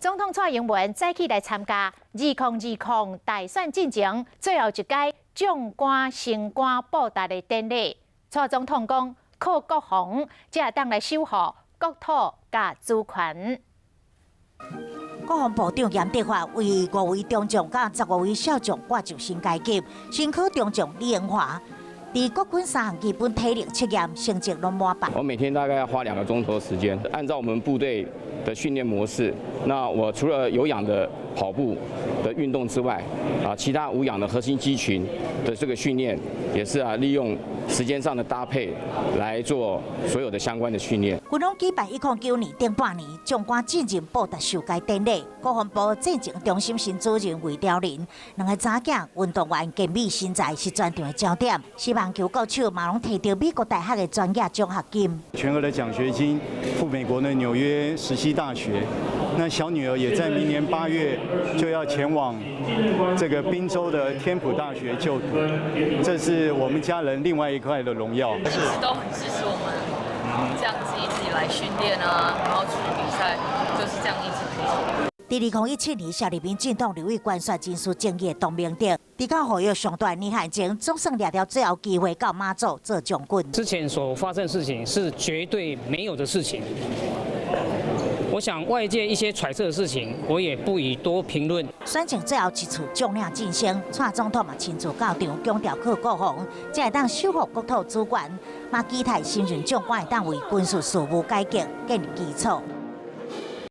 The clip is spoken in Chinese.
总统蔡英文再起来参加2020大选进程最后一届将官升官报答的典礼。蔡总统讲，靠国防才会当来守护国土甲主权。国防部长严德发为5位中将甲15位少将挂上新阶级，新科中将李延华。 伫国军3项基本体力测验成绩拢满版。我每天大概要花2个钟头时间，按照我们部队的训练模式。那我除了有氧的跑步的运动之外，其他无氧的核心肌群的这个训练，也是利用时间上的搭配来做所有的相关的训练。军方举办109年顶半年将官进任报答授阶典礼，国防部战情中心新主任魏兆林，2个查囝运动员健美身材是全场的焦点。棒球国手马龙摕到美国大学的专业奖学金，全额的奖学金赴美国的纽约石溪大学。那小女儿也在明年8月就要前往这个宾州的天普大学就读，这是我们家人另外一块的荣耀。一直都很支持我们这样子一起来训练啊，然后出去比赛，就是这样一直陪着。 伫2017年，小立民进党刘义官选真输正义的党名德，伫到活跃上大年限前，总算掠到最后机会到马祖做将军。之前所发生的事情是绝对没有的事情。我想外界一些揣测的事情，我也不宜多评论。选情最后一处将领晋升，蔡总统嘛亲自到场，强调靠国防，才会当守护国土主权。嘛期待新任将官会当为军事事务改革建立基础。